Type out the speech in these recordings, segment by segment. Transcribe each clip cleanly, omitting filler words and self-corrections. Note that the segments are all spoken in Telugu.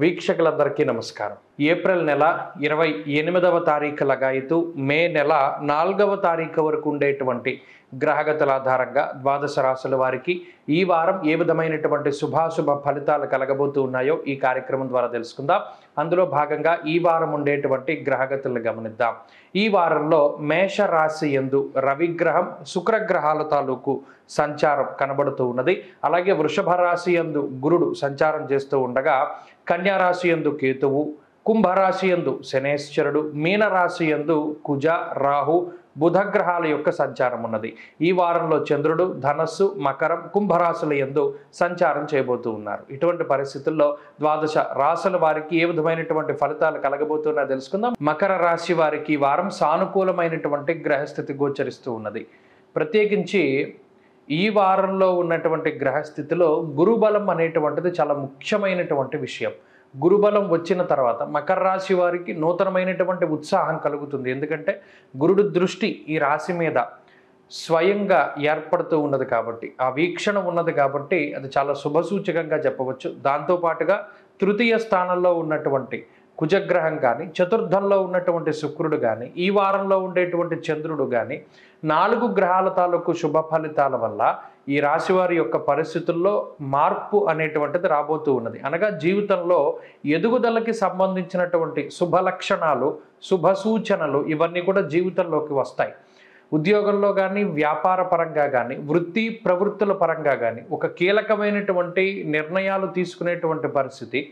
వీక్షకులందరికీ నమస్కారం. ఏప్రిల్ నెల 28వ తారీఖు లగాయితూ మే నెల 4వ తారీఖు వరకు ఉండేటువంటి గ్రహగతుల ఆధారంగా ద్వాదశ రాశుల వారికి ఈ వారం ఏ విధమైనటువంటి శుభాశుభ ఫలితాలు కలగబోతూ ఉన్నాయో ఈ కార్యక్రమం ద్వారా తెలుసుకుందాం. అందులో భాగంగా ఈ వారం ఉండేటువంటి గ్రహగతులను గమనిద్దాం. ఈ వారంలో మేష రాశి యందు రవిగ్రహం శుక్రగ్రహాల తాలూకు సంచారం కనబడుతూ ఉన్నది. అలాగే వృషభ రాశి యందు గురుడు సంచారం చేస్తూ ఉండగా కన్యా రాశి యందు కేతువు, కుంభరాశి యందు శనేశ్వరుడు, మీనరాశి యందు కుజ, రాహు, బుధగ్రహాల యొక్క సంచారం ఉన్నది. ఈ వారంలో చంద్రుడు ధనస్సు, మకరం, కుంభరాశుల యందు సంచారం చేయబోతూ ఉన్నారు. ఇటువంటి పరిస్థితుల్లో ద్వాదశ రాశుల వారికి ఏ విధమైనటువంటి ఫలితాలు కలగబోతున్నా తెలుసుకుందాం. మకర రాశి వారికి ఈ వారం సానుకూలమైనటువంటి గ్రహస్థితి గోచరిస్తూ ఉన్నది. ప్రత్యేకించి ఈ వారంలో ఉన్నటువంటి గ్రహస్థితిలో గురుబలం అనేటువంటిది చాలా ముఖ్యమైనటువంటి విషయం. గురుబలం వచ్చిన తర్వాత మకర రాశి వారికి నూతనమైనటువంటి ఉత్సాహం కలుగుతుంది. ఎందుకంటే గురుడు దృష్టి ఈ రాశి మీద స్వయంగా ఏర్పడుతూ ఉన్నది కాబట్టి, ఆ వీక్షణ ఉన్నది కాబట్టి అది చాలా శుభసూచకంగా చెప్పవచ్చు. దాంతోపాటుగా తృతీయ స్థానంలో ఉన్నటువంటి కుజగ్రహం కానీ, చతుర్థంలో ఉన్నటువంటి శుక్రుడు కానీ, ఈ వారంలో ఉండేటువంటి చంద్రుడు కానీ 4 గ్రహాల తాలూకు శుభ ఫలితాల వల్ల ఈ రాశివారి యొక్క పరిస్థితుల్లో మార్పు అనేటువంటిది రాబోతూ ఉన్నది. అనగా జీవితంలో ఎదుగుదలకి సంబంధించినటువంటి శుభ లక్షణాలు, శుభ సూచనలు ఇవన్నీ కూడా జీవితంలోకి వస్తాయి. ఉద్యోగంలో కానీ, వ్యాపార పరంగా కానీ, వృత్తి ప్రవృత్తుల పరంగా కానీ ఒక కీలకమైనటువంటి నిర్ణయాలు తీసుకునేటువంటి పరిస్థితి,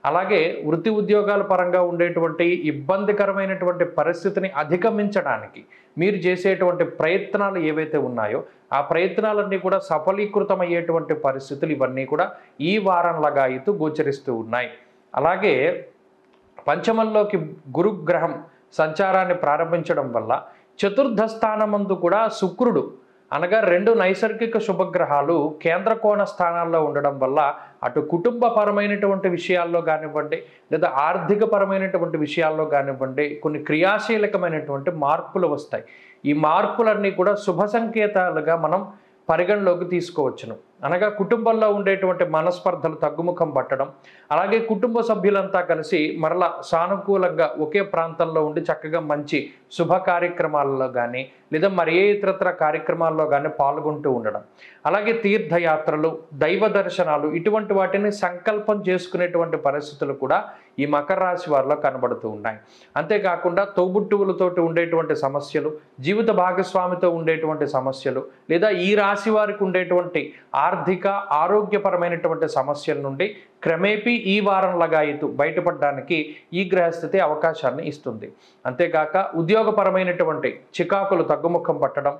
అలాగే వృత్తి ఉద్యోగాల పరంగా ఉండేటువంటి ఇబ్బందికరమైనటువంటి పరిస్థితిని అధిగమించడానికి మీరు చేసేటువంటి ప్రయత్నాలు ఏవైతే ఉన్నాయో ఆ ప్రయత్నాలన్నీ కూడా సఫలీకృతమయ్యేటువంటి పరిస్థితులు ఇవన్నీ కూడా ఈ వారం లగాయితూ గోచరిస్తూ ఉన్నాయి. అలాగే పంచమంలోకి గురుగ్రహం సంచారాన్ని ప్రారంభించడం వల్ల చతుర్థ స్థానమందు కూడా శుక్రుడు అనగా 2 నైసర్గిక శుభగ్రహాలు కేంద్ర కోణ స్థానాల్లో ఉండడం వల్ల అటు కుటుంబపరమైనటువంటి విషయాల్లో కానివ్వండి, లేదా ఆర్థికపరమైనటువంటి విషయాల్లో కానివ్వండి కొన్ని క్రియాశీలకమైనటువంటి మార్పులు వస్తాయి. ఈ మార్పులన్నీ కూడా శుభ సంకేతాలుగా మనం పరిగణలోకి తీసుకోవచ్చును. అనగా కుటుంబంలో ఉండేటువంటి మనస్పర్ధలు తగ్గుముఖం పట్టడం, అలాగే కుటుంబ సభ్యులంతా కలిసి మరలా సానుకూలంగా ఒకే ప్రాంతంలో ఉండి చక్కగా మంచి శుభ కార్యక్రమాల్లో కానీ, లేదా మరి ఏ ఇతరత్ర కార్యక్రమాల్లో కానీ పాల్గొంటూ ఉండడం, అలాగే తీర్థయాత్రలు, దైవ దర్శనాలు ఇటువంటి వాటిని సంకల్పం చేసుకునేటువంటి పరిస్థితులు కూడా ఈ మకర రాశి వారిలో కనబడుతూ ఉన్నాయి. అంతేకాకుండా తోబుట్టువులతోటి ఉండేటువంటి సమస్యలు, జీవిత భాగస్వామితో ఉండేటువంటి సమస్యలు, లేదా ఈ రాశి వారికి ఉండేటువంటి ఆర్థిక ఆరోగ్యపరమైనటువంటి సమస్యల నుండి క్రమేపీ ఈ వారం లగాయితూ బయటపడడానికి ఈ గ్రహస్థితి అవకాశాన్ని ఇస్తుంది. అంతేకాక ఉద్యోగపరమైనటువంటి చికాకులు తగ్గుముఖం పట్టడం,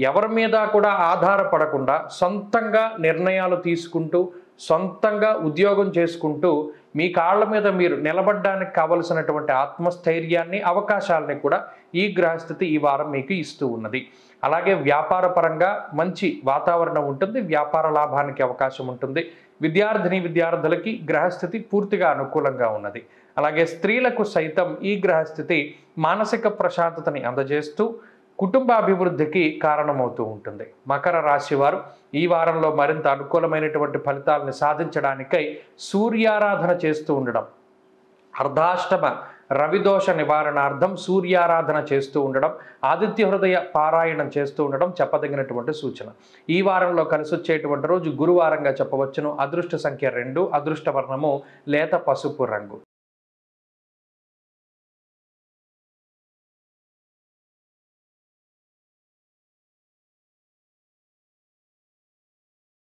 ఎవరి మీద కూడా ఆధారపడకుండా సొంతంగా నిర్ణయాలు తీసుకుంటూ సొంతంగా ఉద్యోగం చేసుకుంటూ మీ కాళ్ళ మీద మీరు నిలబడడానికి కావలసినటువంటి ఆత్మస్థైర్యాన్ని, అవకాశాలని కూడా ఈ గ్రహస్థితి ఈ వారం మీకు ఇస్తూ ఉన్నది. అలాగే వ్యాపార పరంగా మంచి వాతావరణం ఉంటుంది, వ్యాపార లాభానికి అవకాశం ఉంటుంది. విద్యార్థులకి గ్రహస్థితి పూర్తిగా అనుకూలంగా ఉన్నది. అలాగే స్త్రీలకు సైతం ఈ గ్రహస్థితి మానసిక ప్రశాంతతని అందజేస్తూ కుటుంబ అభివృద్ధికి కారణమవుతూ ఉంటుంది. మకర రాశి వారు ఈ వారంలో మరింత అనుకూలమైనటువంటి ఫలితాలను సాధించడానికై సూర్యారాధన చేస్తూ ఉండడం, అర్ధాష్టమ రవిదోష నివారణార్థం సూర్యారాధన చేస్తూ ఉండడం, ఆదిత్య హృదయ పారాయణం చేస్తూ ఉండడం చెప్పదగినటువంటి సూచన. ఈ వారంలో కలిసి వచ్చేటువంటి రోజు గురువారంగా చెప్పవచ్చును. అదృష్ట సంఖ్య 2, అదృష్ట వర్ణము లేత పసుపు రంగు.